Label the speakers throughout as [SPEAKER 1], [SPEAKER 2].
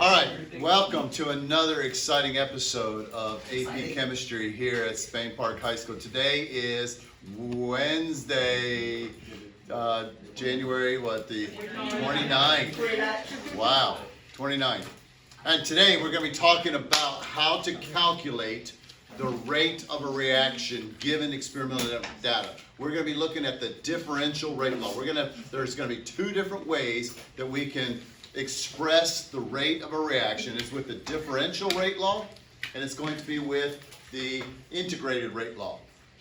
[SPEAKER 1] All right, welcome to another exciting episode of AP Chemistry here at Spain Park High School. Today is Wednesday, January, the 29th. Wow, 29th. And today we're going to be talking about how to calculate the rate of a reaction given experimental data. We're going to be looking at the differential rate law. There's going to be two different ways that we can express the rate of a reaction. It's with the differential rate law, and it's going to be with the integrated rate law.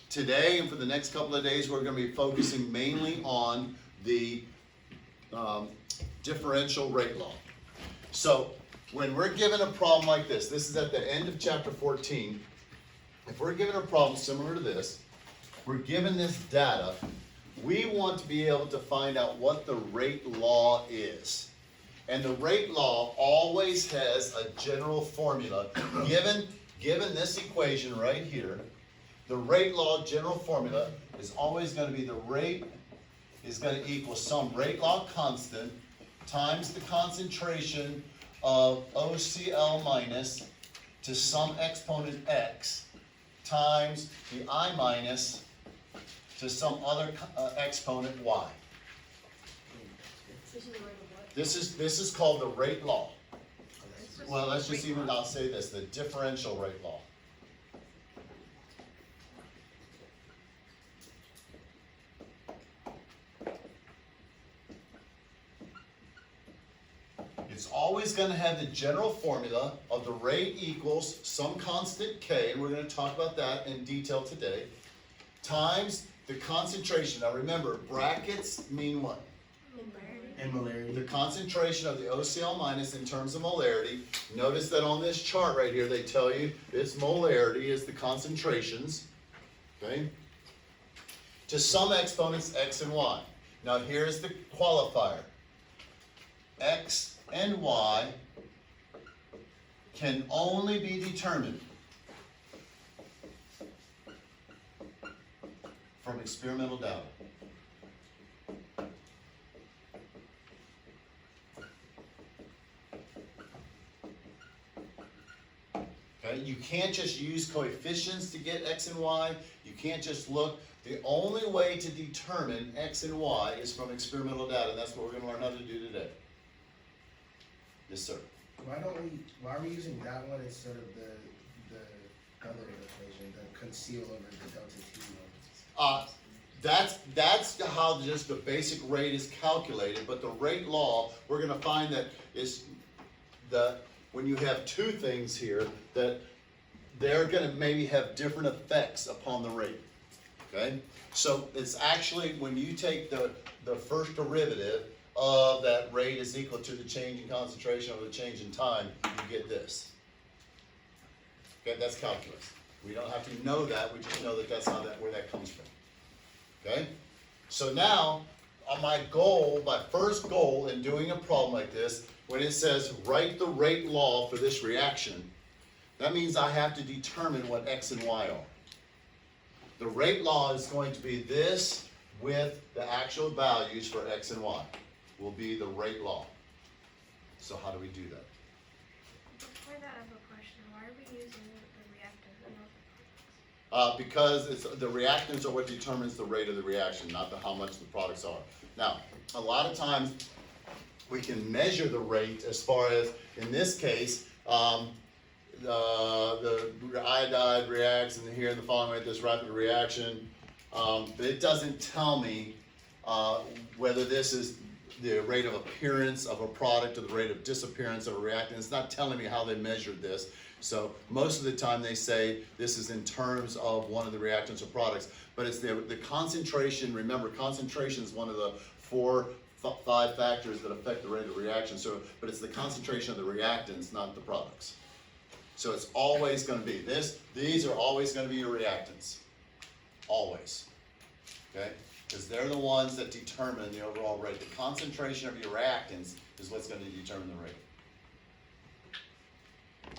[SPEAKER 1] Today and for the next couple of days, we're going to be focusing mainly on the differential rate law. So when we're given a problem like this is at the end of chapter 14. If we're given a problem similar to this, we're given this data, we want to be able to find out what the rate law is. And the rate law always has a general formula. Given this equation right here, the rate law general formula is always going to be the rate is going to equal some rate law constant times the concentration of OCl minus to some exponent x times the I minus to some other exponent y. This is called the rate law. Well, I'll say this, the differential rate law. It's always going to have the general formula of the rate equals some constant K, and we're going to talk about that in detail today, times the concentration. Now remember, brackets mean what?
[SPEAKER 2] And molarity.
[SPEAKER 1] The concentration of the OCl minus in terms of molarity. Notice that on this chart right here, they tell you its molarity is the concentrations, okay, to some exponents x and y. Now here's the qualifier. X and y can only be determined from experimental data. Okay? You can't just use coefficients to get x and y. You can't just look. The only way to determine x and y is from experimental data, and that's what we're going to learn how to do today. Yes, sir.
[SPEAKER 2] Why are we using that one instead of the other equation, the conceal over the delta T one?
[SPEAKER 1] That's how just the basic rate is calculated, but the rate law, we're going to find that is when you have two things here, that they're going to maybe have different effects upon the rate. Okay? So it's actually when you take the first derivative of that rate is equal to the change in concentration over the change in time, you get this. Okay, that's calculus. We don't have to know that, we just know that that's where that comes from. Okay? So now, my first goal in doing a problem like this, when it says write the rate law for this reaction, that means I have to determine what x and y are. The rate law is going to be this with the actual values for x and y. Will be the rate law. So how do we do that?
[SPEAKER 3] Before that, I have a question. Why are we using the reactants and not the products?
[SPEAKER 1] Because the reactants are what determines the rate of the reaction, not how much the products are. Now, a lot of times we can measure the rate as far as, in this case, the iodide reacts and here in the following rate, this rapid reaction. But it doesn't tell me whether this is the rate of appearance of a product or the rate of disappearance of a reactant. It's not telling me how they measured this. So most of the time they say this is in terms of one of the reactants or products, but it's the concentration. Remember, concentration is one of the 5 factors that affect the rate of reaction. But it's the concentration of the reactants, not the products. So it's always going to be this. These are always going to be your reactants. Always. Okay? Because they're the ones that determine the overall rate. The concentration of your reactants is what's going to determine the rate.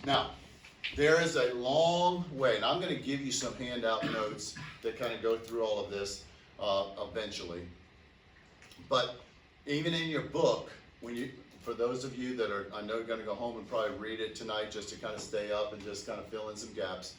[SPEAKER 1] Now, there is a long way, and I'm going to give you some handout notes that kind of go through all of this eventually. But even in your book, when you for those of you that are, I know, gonna go home and probably read it tonight just to kind of stay up and just kind of fill in some gaps,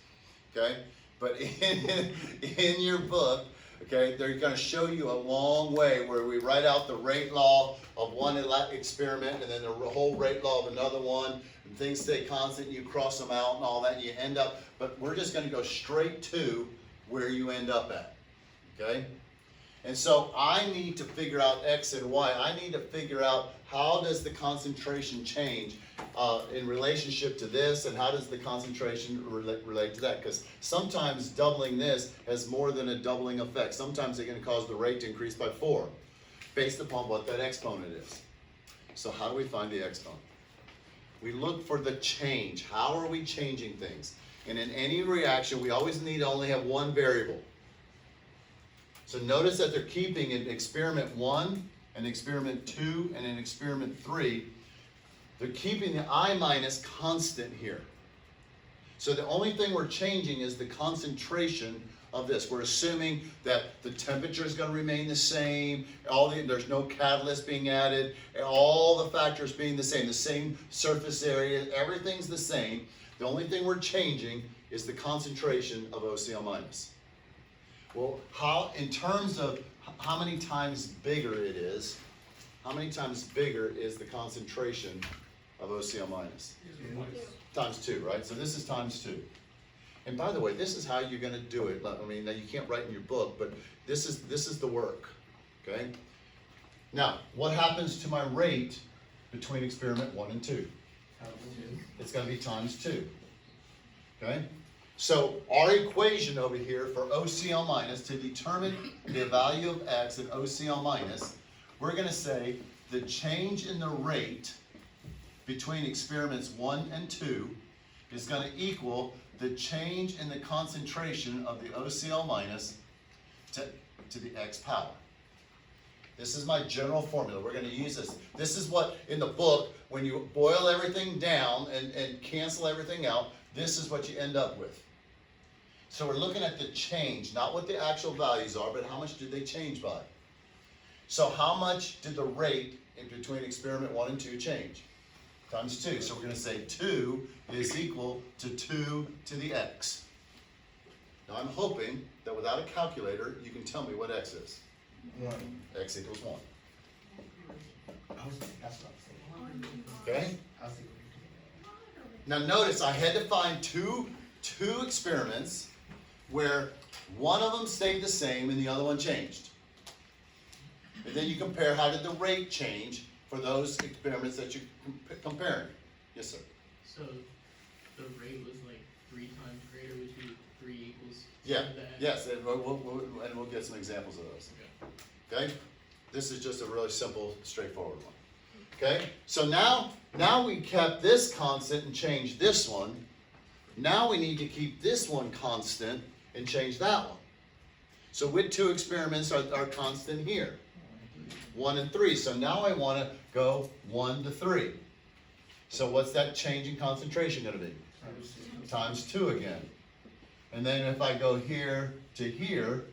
[SPEAKER 1] okay? But in your book, okay, they're gonna show you a long way where we write out the rate law of one experiment and then the whole rate law of another one, and things stay constant, you cross them out and all that, and you end up, but we're just gonna go straight to where you end up at, okay? And so I need to figure out X and Y. I need to figure out how does the concentration change in relationship to this, and how does the concentration relate to that? Because sometimes doubling this has more than a doubling effect. Sometimes they're going to cause the rate to increase by 4, based upon what that exponent is. So how do we find the exponent? We look for the change. How are we changing things? And in any reaction, we always need to only have one variable. So notice that they're keeping in experiment 1 and experiment 2 and in experiment 3, they're keeping the I minus constant here. So the only thing we're changing is the concentration of this. We're assuming that the temperature is going to remain the same, there's no catalyst being added, and all the factors being the same surface area, everything's the same. The only thing we're changing is the concentration of OCl minus. Well, in terms of how many times bigger it is, how many times bigger is the concentration of OCl minus? Times 2, right? So this is times 2. And by the way, this is how you're going to do it. I mean, now you can't write in your book, but this is the work, okay? Now, what happens to my rate between experiment 1 and 2? It's going to be times 2, okay? So our equation over here for OCl minus, to determine the value of X at OCl minus, we're going to say the change in the rate between experiments 1 and 2 is going to equal the change in the concentration of the OCl minus to the X power. This is my general formula. We're going to use this. This is what, in the book, when you boil everything down and cancel everything out, this is what you end up with. So we're looking at the change, not what the actual values are, but how much did they change by? So how much did the rate in between experiment 1 and 2 change? Times 2. So we're going to say 2 is equal to 2 to the X. Now I'm hoping that without a calculator, you can tell me what X is.
[SPEAKER 2] 1.
[SPEAKER 1] X equals 1.
[SPEAKER 2] That's what I'm saying.
[SPEAKER 1] Okay?
[SPEAKER 2] I was thinking.
[SPEAKER 1] Now notice I had to find two experiments where one of them stayed the same and the other one changed. And then you compare how did the rate change for those experiments that you're comparing. Yes, sir.
[SPEAKER 4] So the rate was like 3 times greater, which would be 3 equals.
[SPEAKER 1] Yeah.
[SPEAKER 4] the X.
[SPEAKER 1] Yes, and we'll get some examples of those. Okay? This is just a really simple, straightforward one. Okay? So now we kept this constant and changed this one. Now we need to keep this one constant and change that one. So with 2 experiments are constant here. 1 and 3. So now I want to go 1 to 3. So what's that change in concentration going to be? Times 2 again. And then if I go here to here,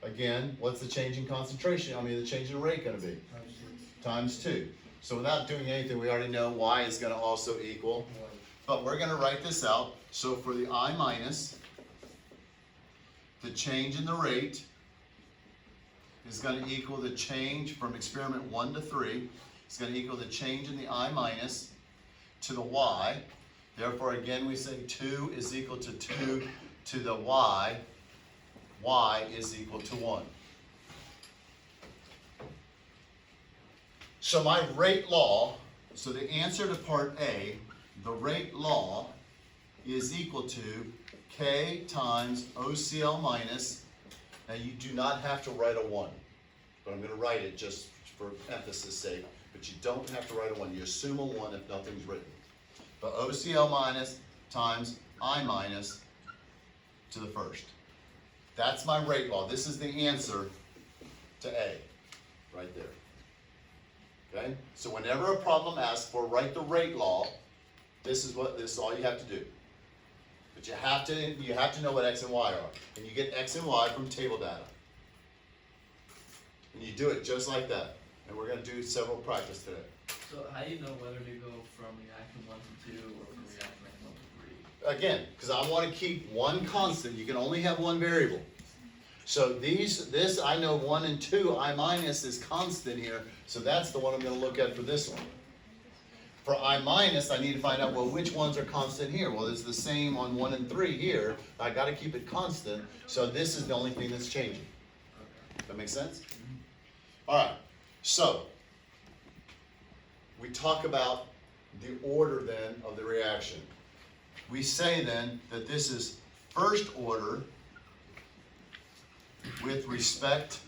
[SPEAKER 1] again, what's the change in concentration? I mean, the change in rate going to be? Times 2. So without doing anything, we already know y is going to also equal. But we're going to write this out. So for the I minus, the change in the rate is going to equal the change from experiment 1 to 3. It's going to equal the change in the I minus to the y. Therefore, again, we say 2 is equal to 2 to the y. Y is equal to 1. So my rate law, so the answer to part A, the rate law is equal to K times OCl minus. Now you do not have to write a 1, but I'm going to write it just for emphasis sake, but you don't have to write a 1. You assume a 1 if nothing's written. But OCl minus times I minus to the first. That's my rate law. This is the answer to A, right there. Okay? So whenever a problem asks for write the rate law, this is all you have to do. But you have to know what X and Y are. And you get X and Y from table data. And you do it just like that. And we're going to do several practice today.
[SPEAKER 4] So how do you know whether to go from reaction 1 to 2 or from reaction 1 to 3?
[SPEAKER 1] Again, because I want to keep one constant, you can only have one variable. So this I know 1 and 2, I minus is constant here, so that's the one I'm going to look at for this one. For I minus, I need to find out, well, which ones are constant here? Well, it's the same on 1 and 3 here. I got to keep it constant, so this is the only thing that's changing. That make sense? All right, so we talk about the order then of the reaction. We say then that this is first order with respect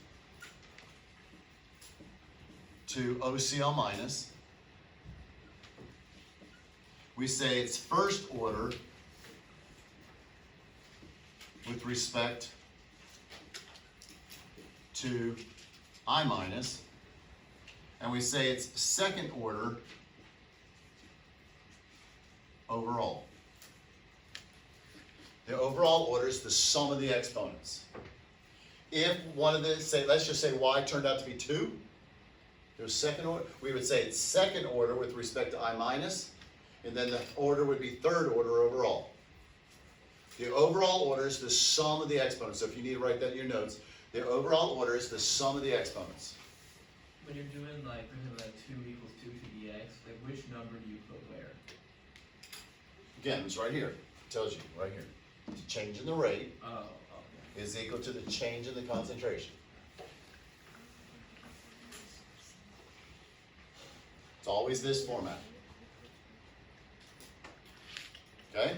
[SPEAKER 1] to OCl minus. We say it's first order with respect to I minus. And we say it's second order overall. The overall order is the sum of the exponents. If one of the, let's just say y turned out to be 2, there's second order, we would say it's second order with respect to I minus, and then the order would be third order overall. The overall order is the sum of the exponents. So if you need to write that in your notes, the overall order is the sum of the exponents.
[SPEAKER 4] When you're doing like, for example, like 2 equals 2 to the x, like which number do you put where?
[SPEAKER 1] Again, it's right here. It tells you right here. The change in the rate
[SPEAKER 4] Oh, okay.
[SPEAKER 1] is equal to the change in the concentration. It's always this format. Okay?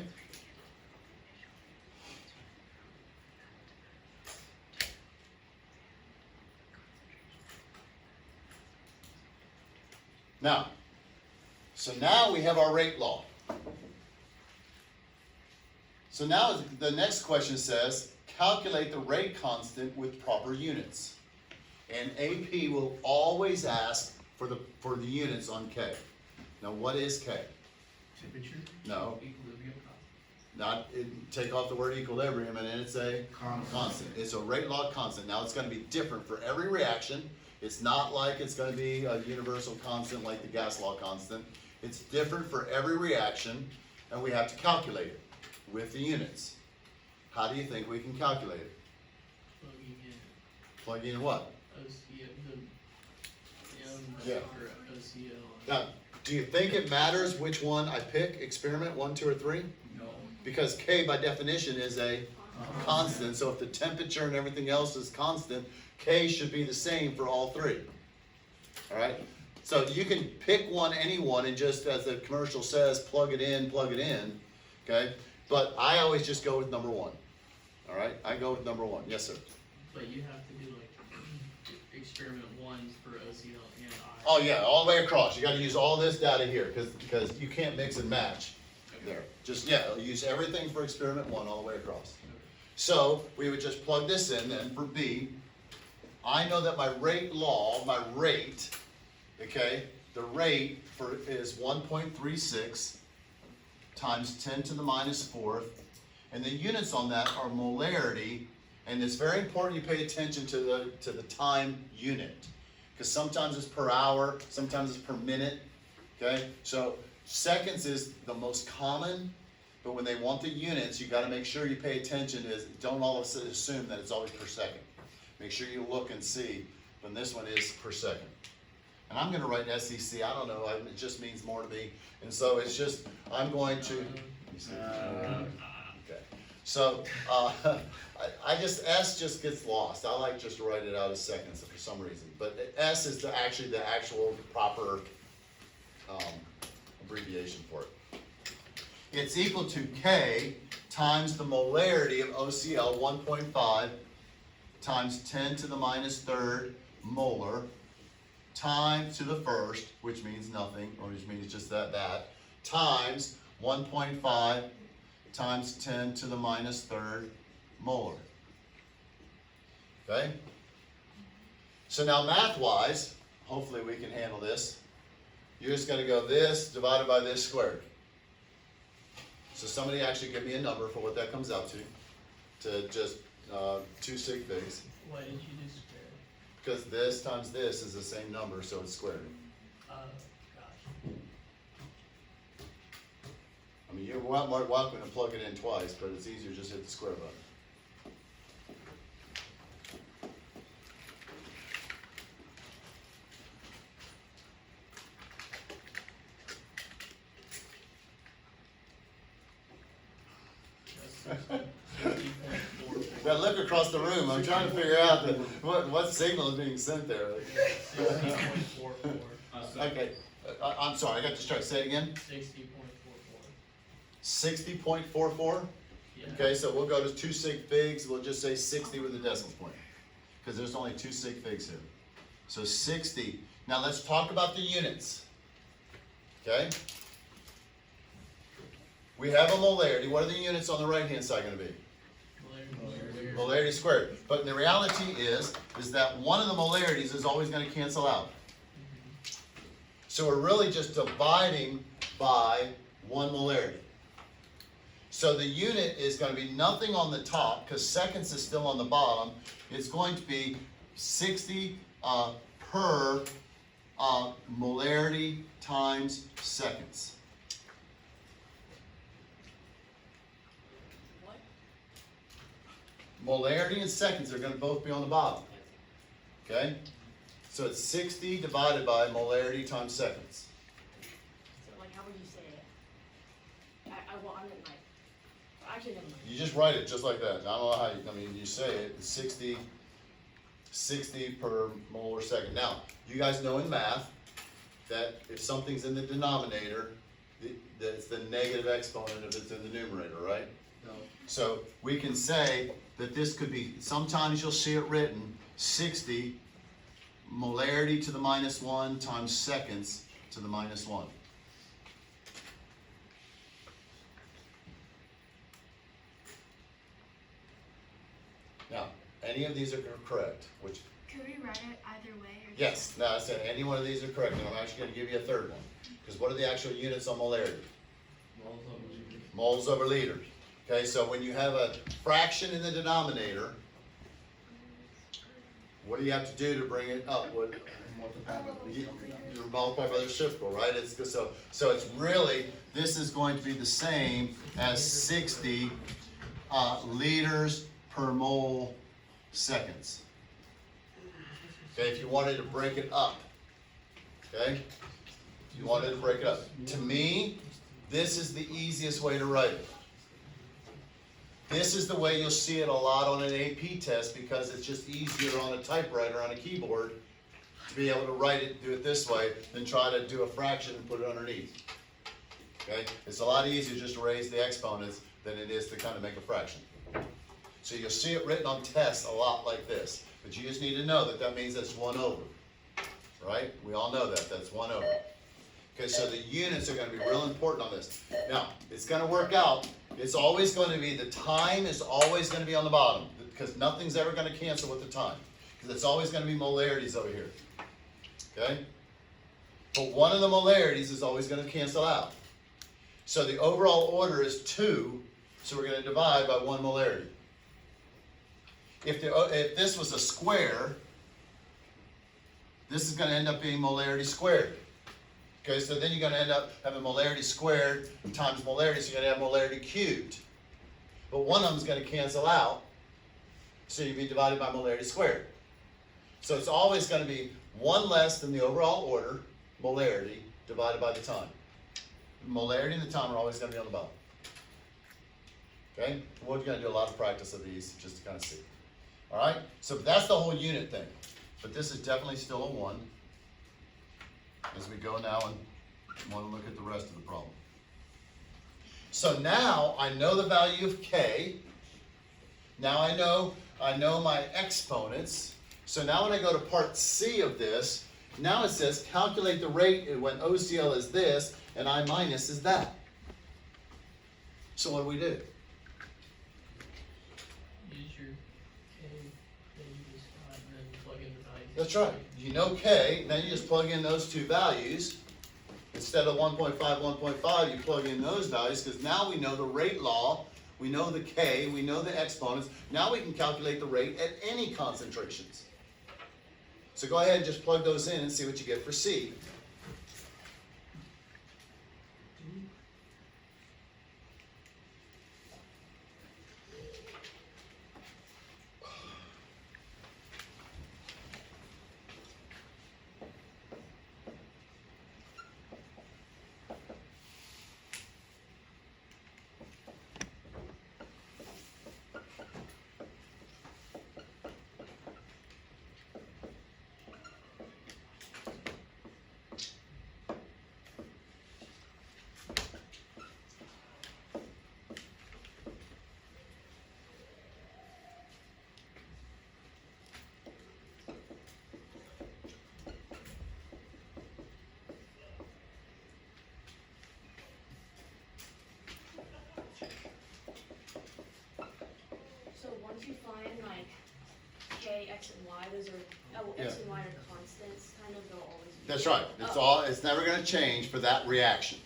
[SPEAKER 1] Now, so now we have our rate law. So now the next question says, calculate the rate constant with proper units. And AP will always ask for the units on K. Now what is K?
[SPEAKER 4] Temperature?
[SPEAKER 1] No,
[SPEAKER 4] Equilibrium constant.
[SPEAKER 1] take off the word equilibrium and then it's a constant. It's a rate law constant. Now it's going to be different for every reaction. It's not like it's going to be a universal constant like the gas law constant. It's different for every reaction, and we have to calculate it with the units. How do you think we can calculate it?
[SPEAKER 4] Plugging in
[SPEAKER 1] Plugging in what?
[SPEAKER 4] OCL,
[SPEAKER 1] Yeah.
[SPEAKER 4] for OCL.
[SPEAKER 1] Now, do you think it matters which one I pick, experiment 1, 2, or 3?
[SPEAKER 4] No.
[SPEAKER 1] Because K by definition is a constant, so if the temperature and everything else is constant, K should be the same for all 3. All right? So you can pick one, any one, and just, as the commercial says, plug it in, okay? But I always just go with number 1. All right? I go with number 1. Yes, sir.
[SPEAKER 4] But you have to do like experiment 1s for OCL and I.
[SPEAKER 1] Oh, yeah, all the way across. You got to use all this data here because you can't mix and match there. Just, yeah, use everything for experiment 1 all the way across. So we would just plug this in then for B. I know that my rate law, my rate, okay, the rate is 1.36 times 10 to the minus 4th, and the units on that are molarity, and it's very important you pay attention to the time unit, because sometimes it's per hour, sometimes it's per minute, okay? So seconds is the most common, but when they want the units, you got to make sure you pay attention. Don't all of a sudden assume that it's always per second. Make sure you look and see when this one is per second. And I'm going to write SEC. I don't know. It just means more to me. And so it's just, I'm going to. Okay. So S just gets lost. I like just to write it out as seconds for some reason. But S is actually the actual proper abbreviation for it. It's equal to K times the molarity of OCl, 1.5, times 10 to the minus 3rd molar, times to the first, which means nothing, or which means just that, times 1.5 times 10 to the minus 3rd molar. Okay? So now math-wise, hopefully we can handle this. You're just going to go this divided by this squared. So somebody actually give me a number for what that comes out to just 2 sig figs.
[SPEAKER 4] Why did you do square?
[SPEAKER 1] Because this times this is the same number, so it's squared.
[SPEAKER 4] Gotcha.
[SPEAKER 1] I mean, you're welcome to plug it in twice, but it's easier just hit the square button.
[SPEAKER 4] That's 60.44.
[SPEAKER 1] That look across the room, I'm trying to figure out what signal is being sent there.
[SPEAKER 4] 60.44.
[SPEAKER 1] Okay, I'm sorry, I got distracted. Say it again.
[SPEAKER 4] 60.44.
[SPEAKER 1] 60.44?
[SPEAKER 4] Yeah.
[SPEAKER 1] Okay, so we'll go to 2 sig figs, we'll just say 60 with a decimal point. Because there's only 2 sig figs here. So 60. Now let's talk about the units. Okay? We have a molarity. What are the units on the right-hand side going to be? Molarity squared. But the reality is that one of the molarities is always going to cancel out. So we're really just dividing by one molarity. So the unit is going to be nothing on the top, because seconds is still on the bottom. It's going to be 60 per molarity times seconds. Molarity and seconds are going to both be on the bottom. Okay? So it's 60 divided by molarity times seconds.
[SPEAKER 5] So like, how would you say it? Well, I meant like, actually, never mind.
[SPEAKER 1] You just write it just like that. I don't know how you say it. It's 60 per molar second. Now, you guys know in math that if something's in the denominator, that's the negative exponent if it's in the numerator, right?
[SPEAKER 4] No.
[SPEAKER 1] So we can say that this could be, sometimes you'll see it written 60 molarity to the minus 1 times seconds to the minus 1. Now, any of these are correct, which,
[SPEAKER 3] Could we write it either way? Or
[SPEAKER 1] yes, no, I said any one of these are correct, and I'm actually going to give you a third one. Because what are the actual units on molarity?
[SPEAKER 4] Moles over liters.
[SPEAKER 1] Moles over liters. Okay, so when you have a fraction in the denominator, what do you have to do to bring it upward? You multiply by the reciprocal, right? So it's really, this is going to be the same as 60 liters per mole seconds. Okay, if you wanted to break it up, okay? If you wanted to break it up. To me, this is the easiest way to write it. This is the way you'll see it a lot on an AP test, because it's just easier on a typewriter, on a keyboard, to be able to write it, do it this way, than try to do a fraction and put it underneath. Okay? It's a lot easier just to raise the exponents than it is to kind of make a fraction. So you'll see it written on tests a lot like this, but you just need to know that that means that's 1 over. Right? We all know that, that's 1 over. Okay, so the units are going to be real important on this. Now, it's going to work out. It's always going to be, the time is always going to be on the bottom, because nothing's ever going to cancel with the time. Because it's always going to be molarities over here. Okay? But one of the molarities is always going to cancel out. So the overall order is 2, so we're going to divide by 1 molarity. If this was a square, this is going to end up being molarity squared. Okay, so then you're going to end up having molarity squared times molarity, so you're going to have molarity cubed. But one of them is going to cancel out, so you'll be divided by molarity squared. So it's always going to be 1 less than the overall order, molarity, divided by the time. Molarity and the time are always going to be on the bottom. Okay, we're going to do a lot of practice of these just to kind of see. All right, so that's the whole unit thing. But this is definitely still a 1. As we go now and want to look at the rest of the problem. So now I know the value of k. Now I know my exponents. So now when I go to part C of this, now it says calculate the rate when OCL is this and I minus is that. So what do we do?
[SPEAKER 4] Use your K, then you just and then plug in the values.
[SPEAKER 1] That's right. You know k, then you just plug in those 2 values. Instead of 1.5, 1.5, you plug in those values, because now we know the rate law, we know the k, we know the exponents. Now we can calculate the rate at any concentrations. So go ahead and just plug those in and see what you get for C.
[SPEAKER 5] way X and Y, those are, X and Y are constants, kind of, they'll always be.
[SPEAKER 1] That's right, it's never gonna change for that reaction.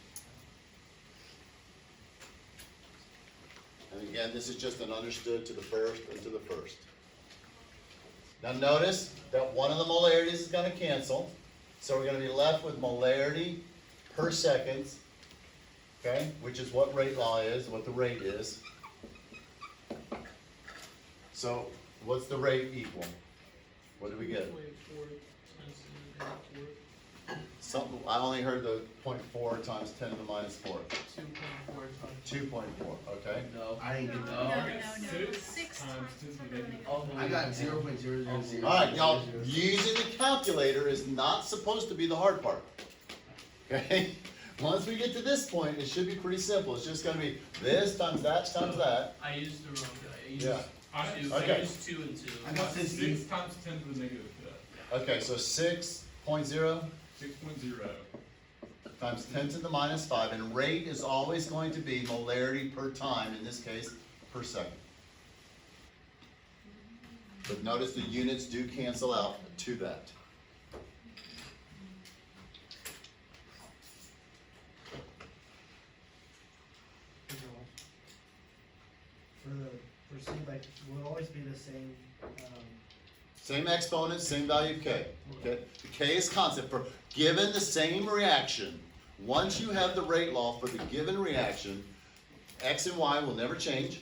[SPEAKER 1] And again, this is just an understood to the first and to the first. Now notice that one of the molarities is gonna cancel, so we're gonna be left with molarity per second, okay, which is what rate law is, what the rate is. So, what's the rate equal? What did we get? Something, I only heard the 0.4 times 10 to the minus 4. 2.4, okay?
[SPEAKER 4] No.
[SPEAKER 2] I didn't get
[SPEAKER 3] No,
[SPEAKER 2] that.
[SPEAKER 3] no, 6 times 10 to the negative.
[SPEAKER 4] Oh,
[SPEAKER 2] I got 0.000.
[SPEAKER 1] Alright, y'all, using the calculator is not supposed to be the hard part. Okay? Once we get to this point, it should be pretty simple. It's just gonna be this times that times that.
[SPEAKER 4] I used the wrong guy. I used
[SPEAKER 1] Yeah.
[SPEAKER 4] two.
[SPEAKER 1] Okay.
[SPEAKER 4] I used 2 and 2.
[SPEAKER 2] I got
[SPEAKER 6] 6
[SPEAKER 2] 6
[SPEAKER 6] times 10 to the negative
[SPEAKER 1] Okay, so 6.0
[SPEAKER 6] 6.0.
[SPEAKER 1] times 10 to the minus 5, and rate is always going to be molarity per time, in this case, per second. But notice the units do cancel out to that.
[SPEAKER 7] For C, like, will always be the same,
[SPEAKER 1] Same exponent, same value of k. Okay? The k is constant. For given the same reaction, once you have the rate law for the given reaction, x and y will never change.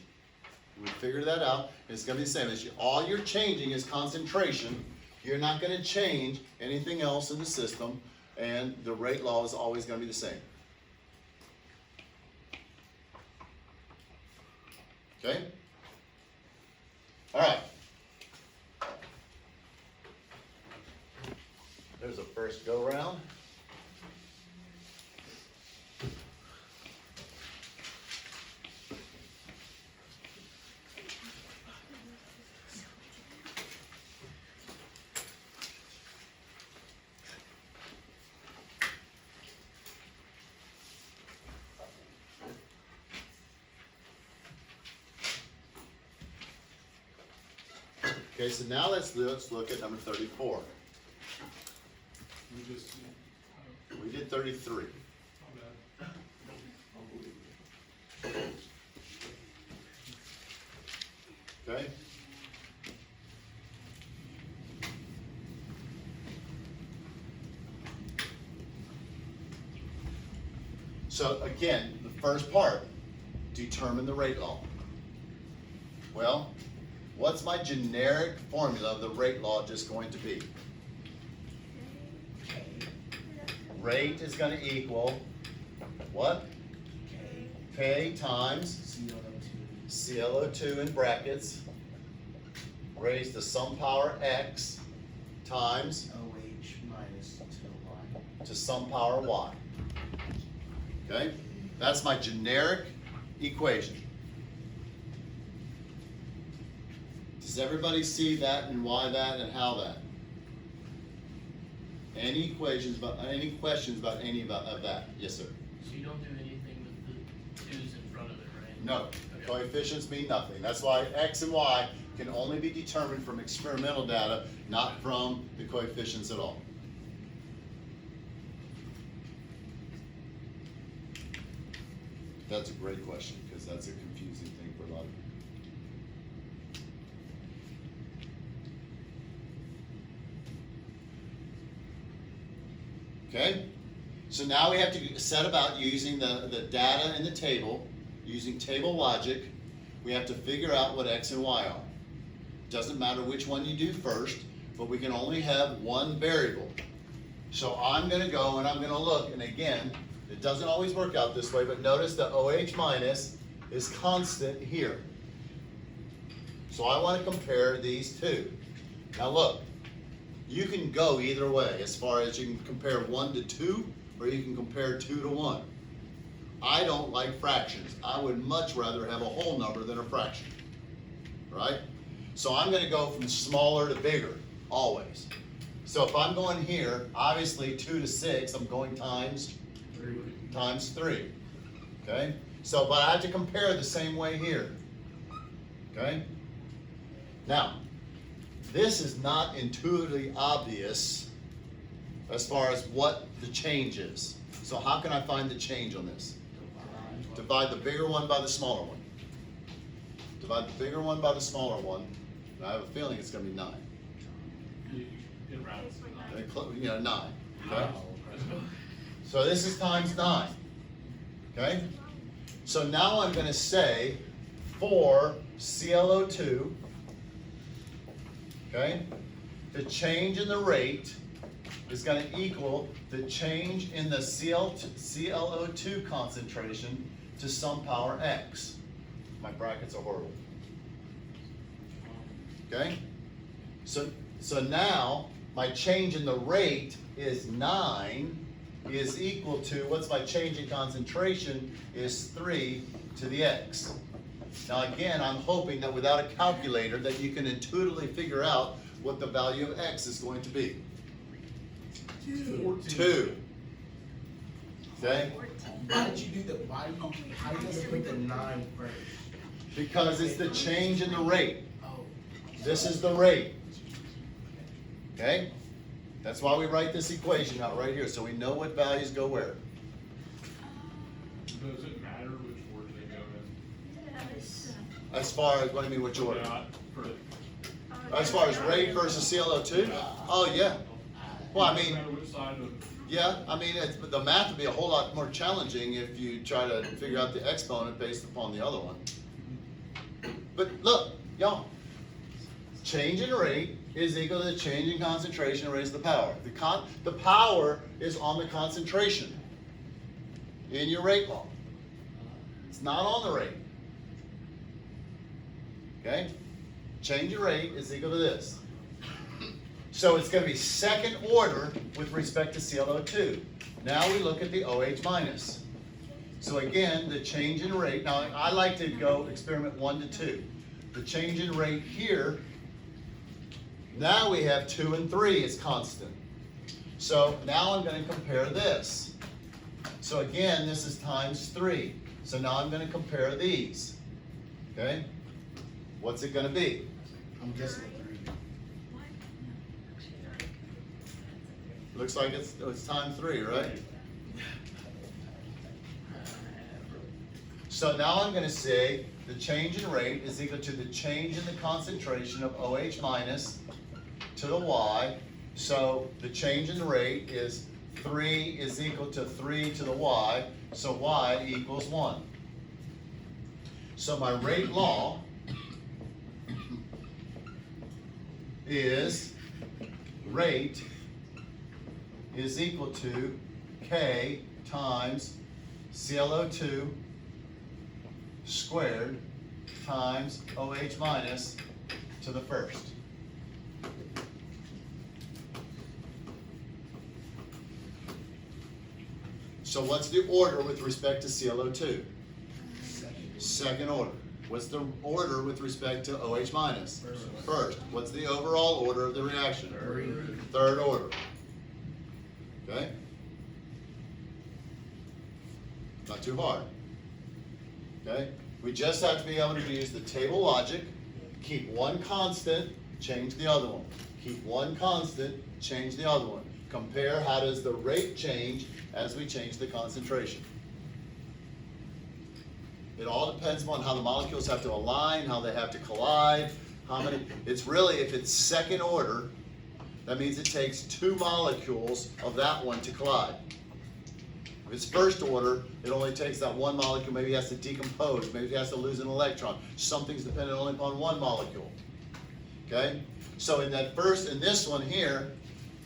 [SPEAKER 1] We figured that out. It's going to be the same. All you're changing is concentration. You're not going to change anything else in the system, and the rate law is always going to be the same. Okay? All right. There's a first go round. Okay, so now let's look at number 34.
[SPEAKER 6] We just,
[SPEAKER 1] We did 33.
[SPEAKER 6] my bad.
[SPEAKER 1] Okay? So again, the first part, determine the rate law. Well, what's my generic formula of the rate law just going to be? Rate is going to equal what? K times ClO2 in brackets raised to some power x times
[SPEAKER 2] OH minus 2y.
[SPEAKER 1] to some power y. Okay? That's my generic equation. Does everybody see that and why that and how that? Any questions about any of that? Yes, sir.
[SPEAKER 4] So you don't do anything with the 2's in front of it, right?
[SPEAKER 1] No.
[SPEAKER 4] Okay.
[SPEAKER 1] Coefficients mean nothing. That's why x and y can only be determined from experimental data, not from the coefficients at all. That's a great question, because that's a confusing thing for a lot of people. Okay? So now we have to set about using the data in the table, using table logic. We have to figure out what x and y are. Doesn't matter which one you do first, but we can only have one variable. So I'm going to go and I'm going to look, and again, it doesn't always work out this way, but notice the OH minus is constant here. So I want to compare these two. Now look, you can go either way as far as you can compare 1 to 2 or you can compare 2 to 1. I don't like fractions. I would much rather have a whole number than a fraction, right? So I'm going to go from smaller to bigger, always. So if I'm going here, obviously 2 to 6, I'm going times 3, okay? So, but I have to compare the same way here, okay? Now, this is not intuitively obvious as far as what the change is. So how can I find the change on this? Divide the bigger one by the smaller one. Divide the bigger one by the smaller one, and I have a feeling it's gonna be 9.
[SPEAKER 6] It rounds to 9.
[SPEAKER 1] You know, 9, okay? So this is times 9, okay? So now I'm gonna say for ClO2, okay, the change in the rate is gonna equal the change in the ClO2 concentration to some power x. My brackets are horrible. Okay? So now my change in the rate is 9 is equal to, what's my change in concentration is 3 to the x. Now again, I'm hoping that without a calculator that you can intuitively figure out what the value of x is going to be. 2. Okay?
[SPEAKER 2] Why did you do the, how do you put the 9 first?
[SPEAKER 1] Because it's the change in the rate.
[SPEAKER 2] Oh.
[SPEAKER 1] This is the rate. Okay? That's why we write this equation out right here, so we know what values go where.
[SPEAKER 6] Does it matter which order they go in?
[SPEAKER 1] As far as, what do you mean, which order?
[SPEAKER 6] Not for,
[SPEAKER 1] As far as rate versus ClO2? Oh, yeah. Well, I
[SPEAKER 6] no
[SPEAKER 1] mean,
[SPEAKER 6] matter which side of,
[SPEAKER 1] yeah, I mean, the math would be a whole lot more challenging if you try to figure out the exponent based upon the other one. But look, y'all, change in rate is equal to the change in concentration raised to the power. The power is on the concentration in your rate law. It's not on the rate. Okay? Change in rate is equal to this. So it's going to be second order with respect to ClO2. Now we look at the OH minus. So again, the change in rate, now I like to go experiment 1 to 2. The change in rate here, now we have 2 and 3 is constant. So now I'm going to compare this. So again, this is times 3. So now I'm going to compare these. Okay? What's it going to be?
[SPEAKER 2] I'm guessing 3.
[SPEAKER 1] Looks like it's times 3, right? So now I'm going to say the change in rate is equal to the change in the concentration of OH minus to the Y. So the change in the rate is 3 is equal to 3 to the Y. So Y equals 1. So my rate law is rate is equal to K times ClO2 squared times OH minus to the first. So what's the order with respect to ClO2? Second order. What's the order with respect to OH minus? First. What's the overall order of the reaction? Third order. Okay? Not too hard. Okay? We just have to be able to use the table logic, keep one constant, change the other one. Keep one constant, change the other one. Compare how does the rate change as we change the concentration. It all depends on how the molecules have to align, how they have to collide, how many. It's really, if it's second order, that means it takes 2 molecules of that one to collide. If it's first order, it only takes that one molecule, maybe it has to decompose, maybe it has to lose an electron. Something's dependent only upon one molecule. Okay? So in this one here,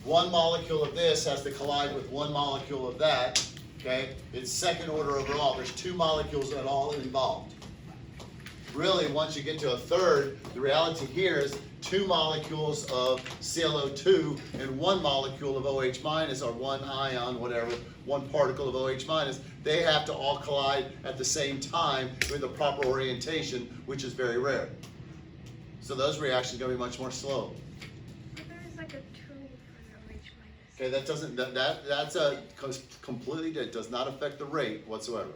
[SPEAKER 1] one molecule of this has to collide with one molecule of that. Okay? It's second order overall. There's 2 molecules at all involved. Really, once you get to a third, the reality here is 2 molecules of ClO2 and 1 molecule of OH minus, or 1 ion, whatever, 1 particle of OH minus. They have to all collide at the same time with the proper orientation, which is very rare. So those reactions are going to be much more slow.
[SPEAKER 3] But there is like a 2 for the OH minus.
[SPEAKER 1] Okay, that doesn't, that's a completely, it does not affect the rate whatsoever.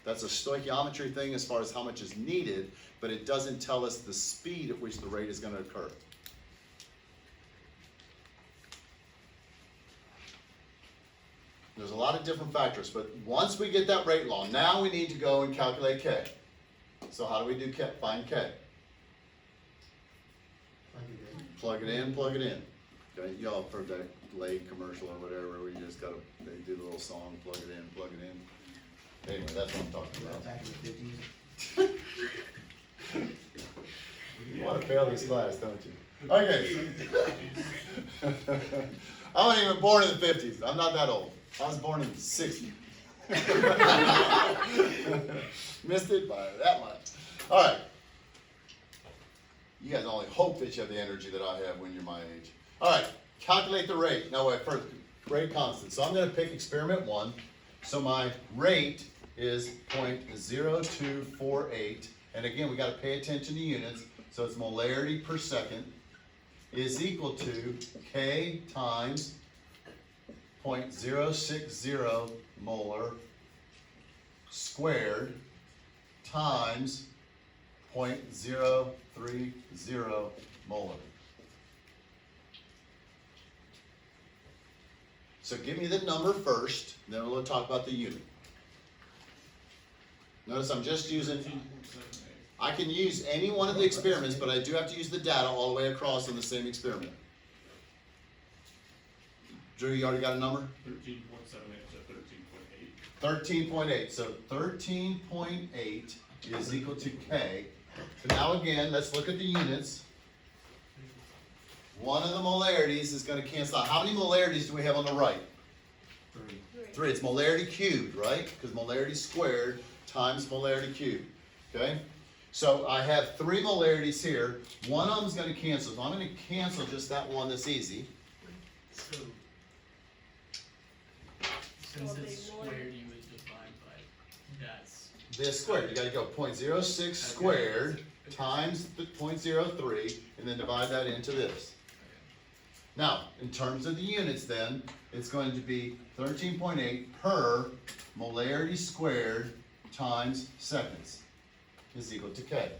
[SPEAKER 1] That's a stoichiometry thing as far as how much is needed, but it doesn't tell us the speed at which the rate is going to occur. there's a lot of different factors, but once we get that rate law, now we need to go and calculate K. So how do we do K? Find K. Plug it in, plug it in. Okay, y'all have heard that Lake commercial or whatever, where you just gotta, they do the little song, plug it in, plug it in. Anyway, that's what I'm talking about.
[SPEAKER 2] Back in the 50s.
[SPEAKER 1] You wanna fail this class, don't you? Okay. I wasn't even born in the 50s. I'm not that old. I was born in the 60s. Missed it by that much. All right. You guys only hope that you have the energy that I have when you're my age. All right. Calculate the rate. No, wait, first, rate constant. So I'm going to pick experiment 1. So my rate is 0.0248. And again, we got to pay attention to units. So it's molarity per second is equal to K times 0.060 molar squared times 0.030 molar. So give me the number first, then we'll talk about the unit. Notice I'm just using, I can use any one of the experiments, but I do have to use the data all the way across on the same experiment. Drew, you already got a number?
[SPEAKER 6] 13.78 to 13.8.
[SPEAKER 1] 13.8. So 13.8 is equal to K. So now again, let's look at the units. One of the molarities is going to cancel out. How many molarities do we have on the right? 3. It's molarity cubed, right? Because molarity squared times molarity cubed. Okay? So I have 3 molarities here. One of them is going to cancel. So I'm going to cancel just that one that's easy.
[SPEAKER 4] So, since it's squared, you would divide by that's.
[SPEAKER 1] This squared. You got to go 0.06 squared times the 0.03 and then divide that into this. Now, in terms of the units then, it's going to be 13.8 per molarity squared times seconds is equal to K.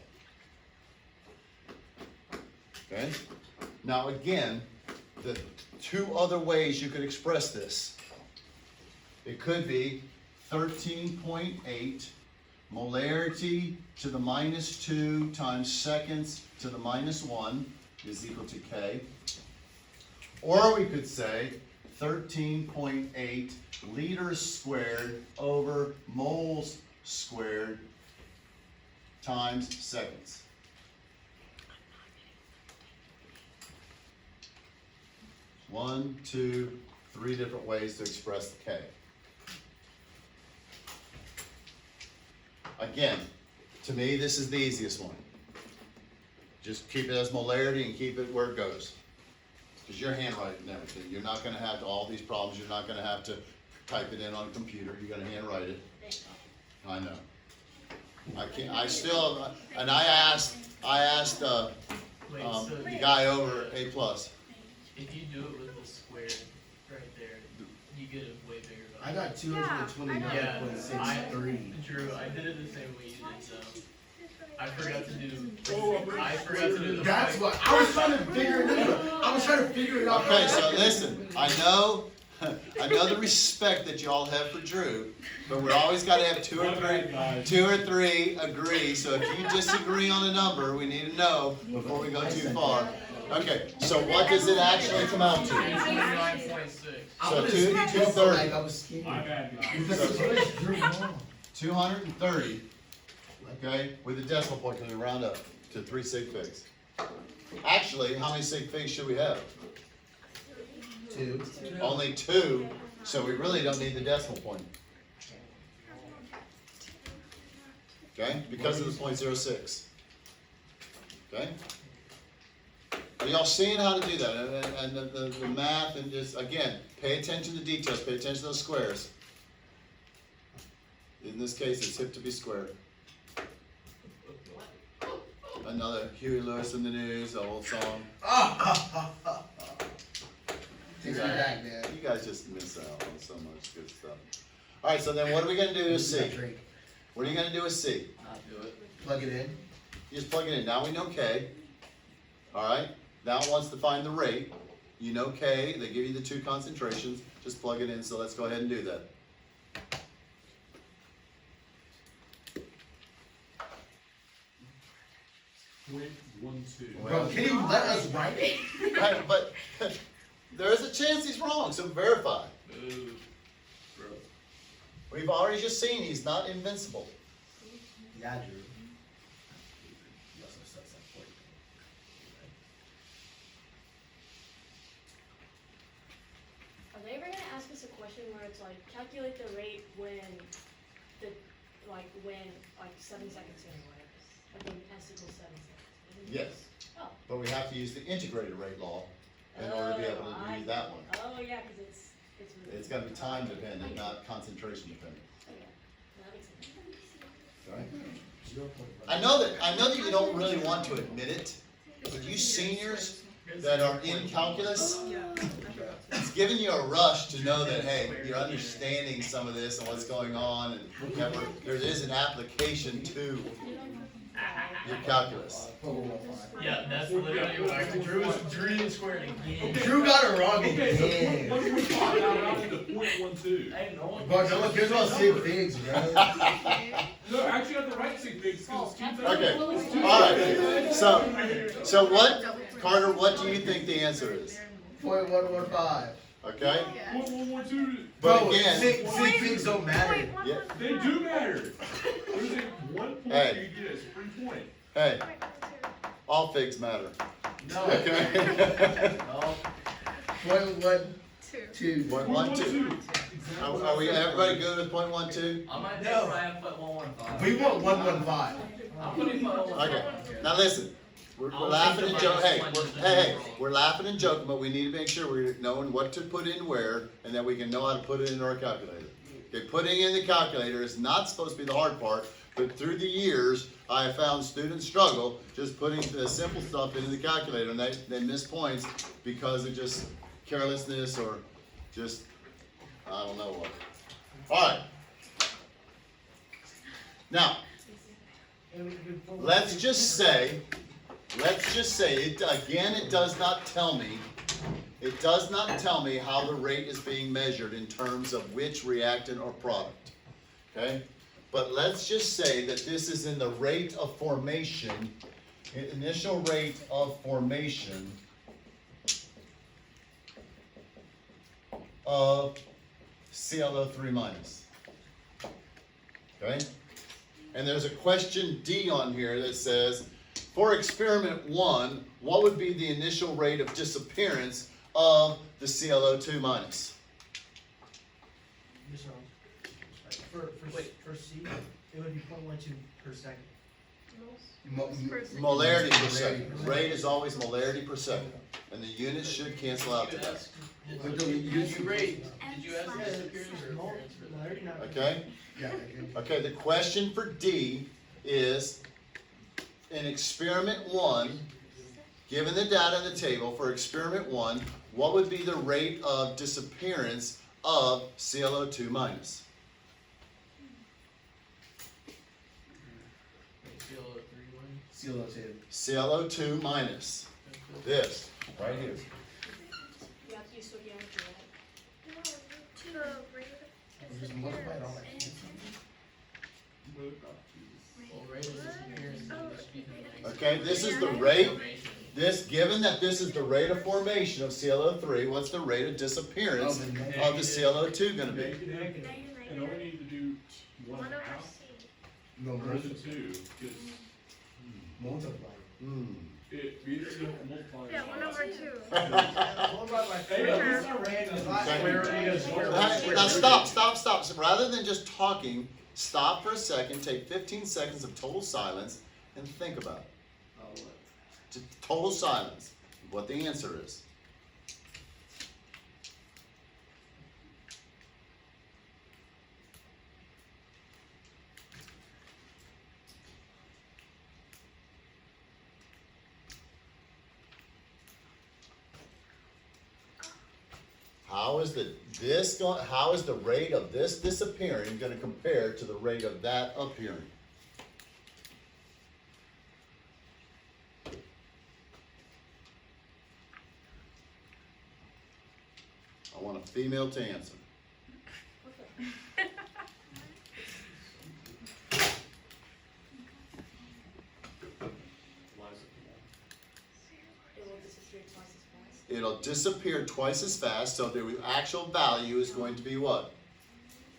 [SPEAKER 1] Okay? Now again, the 2 other ways you could express this. It could be 13.8 molarity to the -2 times seconds to the -1 is equal to K. Or we could say 13.8 liters squared over moles squared times seconds. One, two, 3 different ways to express the K. Again, to me, this is the easiest one. Just keep it as molarity and keep it where it goes. Because you're handwriting and everything. You're not going to have all these problems. You're not going to have to type it in on a computer. You're going to handwrite it. I know. I can't. I still. And I asked the guy over A+.
[SPEAKER 4] If you do it with the square right there, you get a way bigger value.
[SPEAKER 2] I got 229.63.
[SPEAKER 4] Drew, I did it the same way you did, so I forgot to do the
[SPEAKER 2] That's what I was trying to figure it out. I was trying to figure it out.
[SPEAKER 1] Okay, so listen. I know the respect that you all have for Drew, but we're always got to have 2 or 3 agree. So if you disagree on a number, we need to know before we go too far. Okay, so what does it actually come out to?
[SPEAKER 4] 29.6.
[SPEAKER 1] So 230.
[SPEAKER 2] I was skipping.
[SPEAKER 6] My bad, guys.
[SPEAKER 1] 230. Okay, with a decimal point, can we round up to 3 sig figs? Actually, how many sig figs should we have?
[SPEAKER 2] 2.
[SPEAKER 1] Only 2, so we really don't need the decimal point. Okay, because of the 0.06. Okay? Are y'all seeing how to do that? And the math, and just, again, pay attention to the details, pay attention to those squares. In this case, it's hip to be squared. Another Huey Lewis in the News, the old song.
[SPEAKER 2] Takes me back, man.
[SPEAKER 1] You guys just miss out on so much good stuff. All right, so then what are we going to do with C?
[SPEAKER 2] Drake.
[SPEAKER 1] What are you going to do with C?
[SPEAKER 4] Not do it.
[SPEAKER 2] Plug it in.
[SPEAKER 1] You just plug it in. Now we know K. All right. Now it wants to find the rate. You know K. They give you the 2 concentrations. just plug it in, so let's go ahead and do that.
[SPEAKER 6] .12.
[SPEAKER 2] Bro, can you let us write it?
[SPEAKER 1] Right, but there is a chance he's wrong, so verify.
[SPEAKER 6] Bro.
[SPEAKER 1] We've already just seen he's not invincible.
[SPEAKER 2] Yeah, Drew. You also said something.
[SPEAKER 5] Are they ever gonna ask us a question where it's like, calculate the rate when the, like, when, like, 7 seconds in or whatever? Like, when S equals 7 seconds? Isn't it?
[SPEAKER 1] Yes,
[SPEAKER 5] Oh.
[SPEAKER 1] but we have to use the integrated rate law in order to be able to
[SPEAKER 5] I
[SPEAKER 1] do that one.
[SPEAKER 5] Oh, yeah, cause it's.
[SPEAKER 1] It's gonna be time dependent, not concentration dependent.
[SPEAKER 5] Oh, yeah. That makes sense.
[SPEAKER 1] Right?
[SPEAKER 2] 0.1.
[SPEAKER 1] I know that you don't really want to admit it, but you seniors that are in calculus, it's giving you a rush to know that, hey, you're understanding some of this and what's going on, and that there is an application to your calculus.
[SPEAKER 4] Yeah, that's literally what I, Drew squared again.
[SPEAKER 2] Drew got it wrong
[SPEAKER 6] Okay, so
[SPEAKER 2] again.
[SPEAKER 6] .15 now out to .12.
[SPEAKER 4] Hey, no one.
[SPEAKER 2] Bro, no one cares about sig figs, bro.
[SPEAKER 6] No, actually, you have the right sig figs because it's 2
[SPEAKER 1] Okay, alright, so what, Carter, what do you think the answer is?
[SPEAKER 2] 0.115.
[SPEAKER 1] Okay?
[SPEAKER 6] .112.
[SPEAKER 1] But
[SPEAKER 2] Bro,
[SPEAKER 1] again,
[SPEAKER 2] sig figs don't matter.
[SPEAKER 1] yeah,
[SPEAKER 6] They do matter. There's a 1 point
[SPEAKER 1] Hey.
[SPEAKER 6] you get as free point.
[SPEAKER 1] hey, all figs matter.
[SPEAKER 4] No.
[SPEAKER 1] Okay?
[SPEAKER 4] No.
[SPEAKER 2] 0.12.
[SPEAKER 1] 0.12. Are we, everybody good with 0.12?
[SPEAKER 4] I might
[SPEAKER 2] No.
[SPEAKER 4] think I have put 115.
[SPEAKER 2] We want 115.
[SPEAKER 4] I'm putting 115.
[SPEAKER 1] Okay, now listen, we're
[SPEAKER 4] I'll
[SPEAKER 1] laughing
[SPEAKER 4] take
[SPEAKER 1] and
[SPEAKER 4] the
[SPEAKER 1] joking, hey,
[SPEAKER 4] minus one just to
[SPEAKER 1] hey,
[SPEAKER 4] be wrong.
[SPEAKER 1] we're laughing and joking, but we need to make sure we're knowing what to put in where, and that we can know how to put it into our calculator. Okay, putting in the calculator is not supposed to be the hard part, but through the years, I have found students struggle just putting the simple stuff into the calculator, and they miss points because of just carelessness or just, I don't know what. Alright. Now, let's just say, it, again, it does not tell me how the rate is being measured in terms of which reactant or product, okay? But let's just say that this is in the rate of formation, initial rate of formation of ClO3 minus, okay? And there's a question D on here that says, for experiment 1, what would be the initial rate of disappearance of the ClO2 minus?
[SPEAKER 7] Just wrong. For C, it would be 0.12 per second.
[SPEAKER 1] Molarity per second. Rate is always molarity per second. And the units should cancel out
[SPEAKER 4] Did you
[SPEAKER 1] together.
[SPEAKER 4] ask? Did you rate? Did you ask
[SPEAKER 7] Yeah,
[SPEAKER 4] the appearance or
[SPEAKER 7] it's
[SPEAKER 4] appearance for that?
[SPEAKER 7] molarity, not-
[SPEAKER 1] Okay?
[SPEAKER 2] Yeah, I do.
[SPEAKER 1] Okay, the question for D is, in experiment 1, given the data in the table for experiment 1, what would be the rate of disappearance of ClO2 minus?
[SPEAKER 4] ClO3 one.
[SPEAKER 1] ClO2 minus. This, right here.
[SPEAKER 5] You have to use stoichiometry, right?
[SPEAKER 2] Just multiply it all like this.
[SPEAKER 4] Well, rate of disappearance is just be the next.
[SPEAKER 1] Okay, this is the rate.
[SPEAKER 4] Formation.
[SPEAKER 1] Given that this is the rate of formation of ClO3, what's the rate of disappearance of the ClO2 gonna be?
[SPEAKER 6] Negative. And all we need to do one
[SPEAKER 3] One over
[SPEAKER 6] half
[SPEAKER 3] C.
[SPEAKER 2] No,
[SPEAKER 6] or the 2, because
[SPEAKER 2] multiply.
[SPEAKER 6] it, we just multiply.
[SPEAKER 3] Yeah, 1 over 2.
[SPEAKER 6] Hey, at least I ran the last
[SPEAKER 1] Okay.
[SPEAKER 6] square root of square root.
[SPEAKER 1] Now stop. So rather than just talking, stop for a second, take 15 seconds of total silence, and think about it.
[SPEAKER 4] Oh, what?
[SPEAKER 1] Just total silence, what the answer is. How is the rate of this disappearing gonna compare to the rate of that appearing? I wanna want a female to answer.
[SPEAKER 5] Okay.
[SPEAKER 6] Why is it
[SPEAKER 5] It will disappear twice as fast.
[SPEAKER 1] It'll disappear twice as fast, so the actual value is going to be what?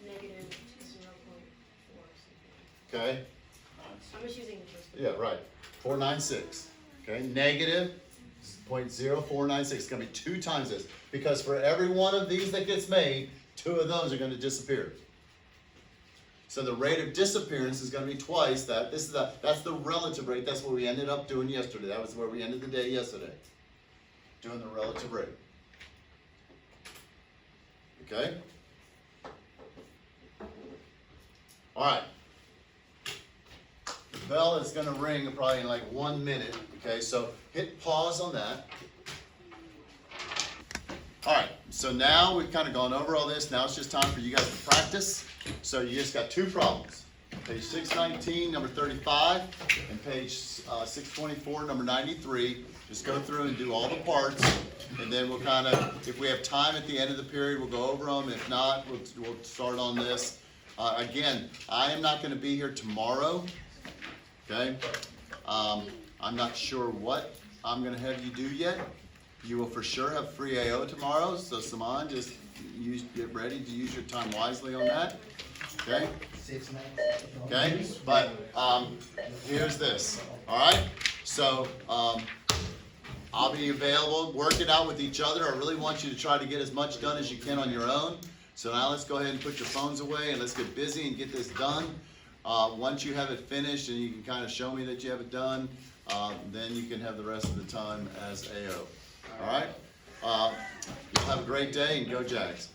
[SPEAKER 5] Negative 0.4 something.
[SPEAKER 1] Okay?
[SPEAKER 5] I'm just using the first one.
[SPEAKER 1] Yeah, right. 496. Okay, negative 0.0496. It's gonna be 2 times this. Because for every one of these that gets made, 2 of those are gonna disappear. So the rate of disappearance is gonna be twice that. That's the relative rate. That's what we ended up doing yesterday. That was where we ended the day yesterday. Doing the relative rate. Okay? All right. The bell is gonna ring probably in like 1 minute, okay, so hit pause on that. All right, so now we've kind of gone over all this, now it's just time for you guys to practice. So you just got 2 problems, page 619, number 35, and page 624, number 93. Just go through and do all the parts, and then we'll kind of, if we have time at the end of the period, we'll go over them. If not, we'll start on this. Again, I am not gonna be here tomorrow. Okay, I'm not sure what I'm gonna have you do yet. You will for sure have free AO tomorrow, so Saman, just get ready to use your time wisely on that. Okay,
[SPEAKER 7] 6 months.
[SPEAKER 1] okay, but here's this. All right, so I'll be available. Work it out with each other. I really want you to try to get as much done as you can on your own. So now let's go ahead and put your phones away and let's get busy and get this done. Once you have it finished and you can kind of show me that you have it done, then you can have the rest of the time as AO. All right? You'll have a great day and go Jags.